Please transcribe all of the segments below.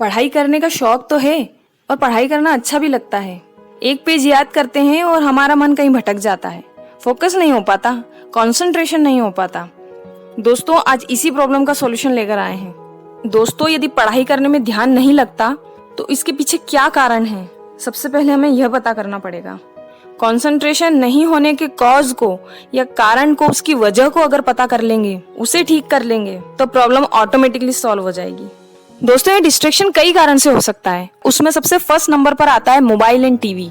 पढ़ाई करने का शौक तो है और पढ़ाई करना अच्छा भी लगता है। एक पेज याद करते हैं और हमारा मन कहीं भटक जाता है, फोकस नहीं हो पाता, कंसंट्रेशन नहीं हो पाता। दोस्तों, आज इसी प्रॉब्लम का सॉल्यूशन लेकर आए हैं। दोस्तों, यदि पढ़ाई करने में ध्यान नहीं लगता तो इसके पीछे क्या कारण है, सबसे पहले हमें यह पता करना पड़ेगा। कंसंट्रेशन नहीं होने के कॉज को या कारण को, उसकी वजह को अगर पता कर लेंगे, उसे ठीक कर लेंगे तो प्रॉब्लम ऑटोमेटिकली सॉल्व हो जाएगी। दोस्तों, ये डिस्ट्रैक्शन कई कारण से हो सकता है। उसमें सबसे फर्स्ट नंबर पर आता है मोबाइल एंड टीवी।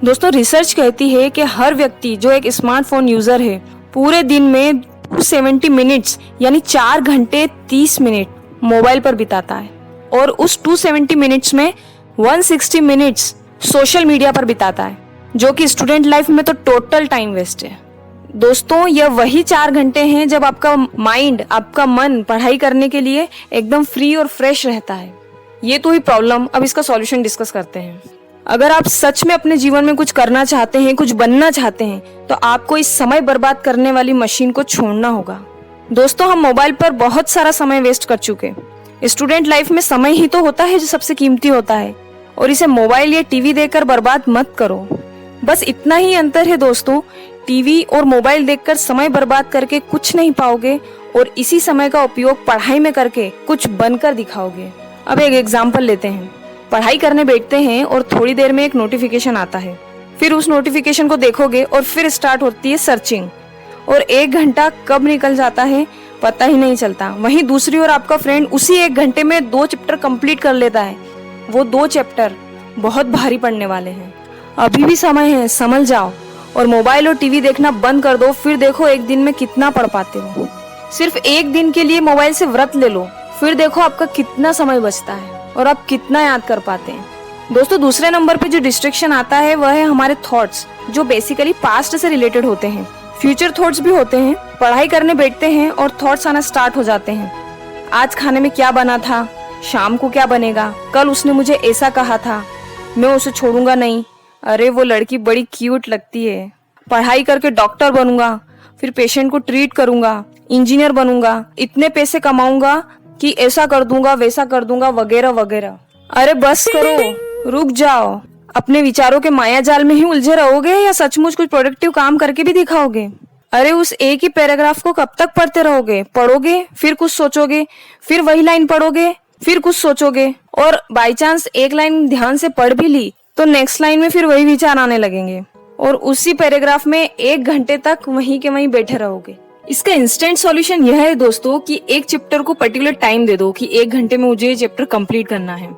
दोस्तों, रिसर्च कहती है कि हर व्यक्ति जो एक स्मार्टफोन यूजर है पूरे दिन में 270 मिनट्स यानी 4 घंटे 30 मिनट मोबाइल पर बिताता है और उस 270 मिनट्स में 160 मिनट्स सोशल मीडिया पर बिताता है, जो कि स्टूडेंट लाइफ में तो टोटल टाइम वेस्ट है। दोस्तों, यह वही 4 घंटे हैं जब आपका माइंड, आपका मन पढ़ाई करने के लिए एकदम फ्री और फ्रेश रहता है। ये तो ही प्रॉब्लम। अब इसका सॉल्यूशन डिस्कस करते हैं। अगर आप सच में अपने जीवन में कुछ करना चाहते हैं, कुछ बनना चाहते हैं, तो आपको इस समय बर्बाद करने वाली मशीन को छोड़ना होगा। दोस्तों, हम मोबाइल पर बहुत सारा समय वेस्ट कर चुके। स्टूडेंट लाइफ में समय ही तो होता है जो सबसे कीमती होता है, और इसे मोबाइल या टीवी देखकर बर्बाद मत करो। बस इतना ही अंतर है दोस्तों, टीवी और मोबाइल देखकर समय बर्बाद करके कुछ नहीं पाओगे और इसी समय का उपयोग पढ़ाई में करके कुछ बनकर दिखाओगे। अब एक एग्जांपल लेते हैं। पढ़ाई करने बैठते हैं और थोड़ी देर में एक नोटिफिकेशन आता है, फिर उस नोटिफिकेशन को देखोगे और फिर स्टार्ट होती है सर्चिंग, और 1 घंटा कब निकल जाता है पता ही नहीं चलता। वहीं दूसरी ओर आपका फ्रेंड उसी 1 घंटे में 2 चैप्टर कंप्लीट कर लेता है। वो 2 चैप्टर बहुत भारी पड़ने वाले हैं। अभी भी समय है, संभल जाओ और मोबाइल और टीवी देखना बंद कर दो। फिर देखो एक दिन में कितना पढ़ पाते हो। सिर्फ एक दिन के लिए मोबाइल से व्रत ले लो, फिर देखो आपका कितना समय बचता है और आप कितना याद कर पाते हैं। दोस्तों, दूसरे नंबर पे जो डिस्ट्रैक्शन आता है वह है हमारे थॉट्स, जो बेसिकली पास्ट से रिलेटेड होते हैं। फ्यूचर थॉट्स भी होते हैं। पढ़ाई करने बैठते हैं और थॉट्स आना स्टार्ट हो जाते हैं। आज खाने में क्या बना था, शाम को क्या बनेगा, कल उसने मुझे ऐसा कहा था, मैं उसे छोड़ूंगा नहीं, अरे वो लड़की बड़ी क्यूट लगती है, पढ़ाई करके डॉक्टर बनूंगा, फिर पेशेंट को ट्रीट करूंगा, इंजीनियर बनूंगा, इतने पैसे कमाऊंगा कि ऐसा कर दूंगा, वैसा कर दूंगा, वगैरह वगैरह। अरे बस करो, रुक जाओ। अपने विचारों के माया जाल में ही उलझे रहोगे या सचमुच कुछ प्रोडक्टिव काम करके भी दिखाओगे? अरे उस एक ही पैराग्राफ को कब तक पढ़ते रहोगे? पढ़ोगे, फिर कुछ सोचोगे, फिर वही लाइन पढ़ोगे, फिर कुछ सोचोगे, और बाई चांस एक लाइन ध्यान से पढ़ भी ली तो नेक्स्ट लाइन में फिर वही विचार आने लगेंगे और उसी पैराग्राफ में 1 घंटे तक वहीं के वहीं बैठे रहोगे। इसका इंस्टेंट सॉल्यूशन यह है दोस्तों कि एक चैप्टर को पर्टिकुलर टाइम दे दो कि 1 घंटे में मुझे ये चैप्टर कंप्लीट करना है,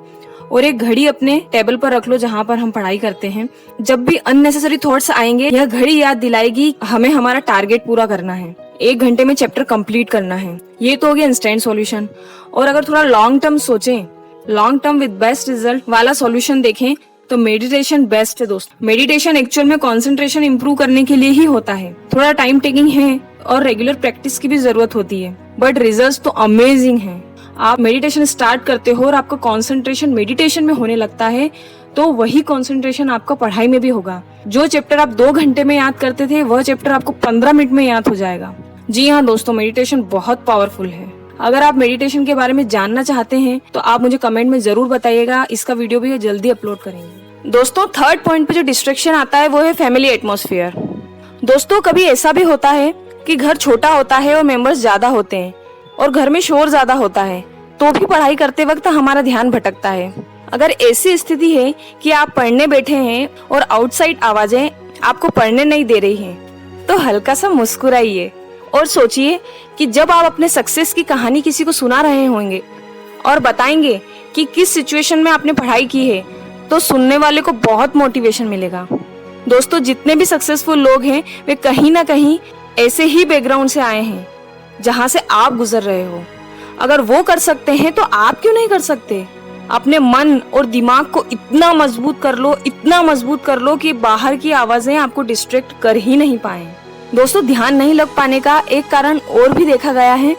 और एक घड़ी अपने टेबल पर रख लो जहाँ पर हम पढ़ाई करते हैं। जब भी अननेसेसरी थॉट्स आएंगे, यह घड़ी याद दिलाएगी हमें हमारा टारगेट पूरा करना है, 1 घंटे में चैप्टर कंप्लीट करना है। ये तो हो गया इंस्टेंट सॉल्यूशन। और अगर थोड़ा लॉन्ग टर्म सोचें, long term with best result वाला सॉल्यूशन देखें तो मेडिटेशन बेस्ट है दोस्तों। मेडिटेशन एक्चुअल में कंसंट्रेशन इंप्रूव करने के लिए ही होता है। थोड़ा टाइम टेकिंग है और रेगुलर प्रैक्टिस की भी जरूरत होती है, बट रिजल्ट्स तो अमेजिंग हैं। आप मेडिटेशन स्टार्ट करते हो और आपका कंसंट्रेशन मेडिटेशन में होने लगता है तो वही कंसंट्रेशन आपका पढ़ाई में भी होगा। जो चैप्टर आप 2 घंटे में याद करते थे वह चैप्टर आपको 15 मिनट में याद हो जाएगा। जी हाँ दोस्तों, मेडिटेशन बहुत पावरफुल है। अगर आप मेडिटेशन के बारे में जानना चाहते हैं तो आप मुझे कमेंट में जरूर बताइएगा। इसका वीडियो भी जल्दी अपलोड करेंगे। दोस्तों, थर्ड पॉइंट पे जो डिस्ट्रैक्शन आता है वो है फैमिली एटमॉस्फेयर। दोस्तों, कभी ऐसा भी होता है कि घर छोटा होता है और मेंबर्स ज्यादा होते हैं और घर में शोर ज्यादा होता है, तो भी पढ़ाई करते वक्त हमारा ध्यान भटकता है। अगर ऐसी स्थिति है कि आप पढ़ने बैठे हैं और आउटसाइड आवाजें आपको पढ़ने नहीं दे रही हैं, तो हल्का सा मुस्कुराइए और सोचिए कि जब आप अपने सक्सेस की कहानी किसी को सुना रहे होंगे और बताएंगे कि किस सिचुएशन में आपने पढ़ाई की है, तो सुनने वाले को बहुत मोटिवेशन मिलेगा। दोस्तों, जितने भी सक्सेसफुल लोग हैं वे कहीं ना कहीं ऐसे ही बैकग्राउंड से आए हैं जहां से आप गुजर रहे हो। अगर वो कर सकते हैं तो आप क्यों नहीं कर सकते? अपने मन और दिमाग को इतना मजबूत कर लो, इतना मजबूत कर लो कि बाहर की आवाजें आपको डिस्ट्रैक्ट कर ही नहीं पाए। दोस्तों, ध्यान नहीं लग पाने का एक कारण और भी देखा गया है,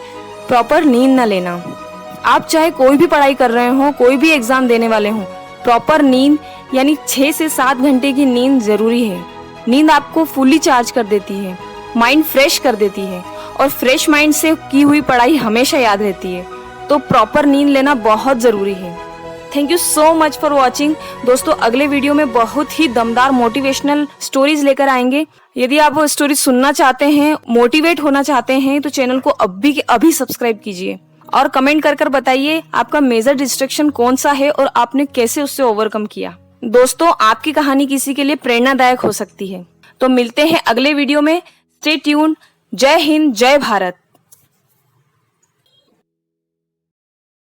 प्रॉपर नींद न लेना। आप चाहे कोई भी पढ़ाई कर रहे हो, कोई भी एग्जाम देने वाले हो, प्रॉपर नींद यानी 6 से 7 घंटे की नींद जरूरी है। नींद आपको फुली चार्ज कर देती है, माइंड फ्रेश कर देती है और फ्रेश माइंड से की हुई पढ़ाई हमेशा याद रहती है। तो प्रॉपर नींद लेना बहुत जरूरी है। Thank you so much for watching. दोस्तों अगले वीडियो में बहुत ही दमदार मोटिवेशनल स्टोरीज लेकर आएंगे। यदि आप वो स्टोरी सुनना चाहते हैं, मोटिवेट होना चाहते हैं, तो चैनल को अभी के अभी सब्सक्राइब कीजिए और कमेंट कर बताइए आपका मेजर डिस्ट्रैक्शन कौन सा है और आपने कैसे उससे ओवरकम किया। दोस्तों आपकी कहानी किसी के लिए प्रेरणादायक हो सकती है। तो मिलते हैं अगले वीडियो में। Stay tuned. जय हिंद, जय भारत।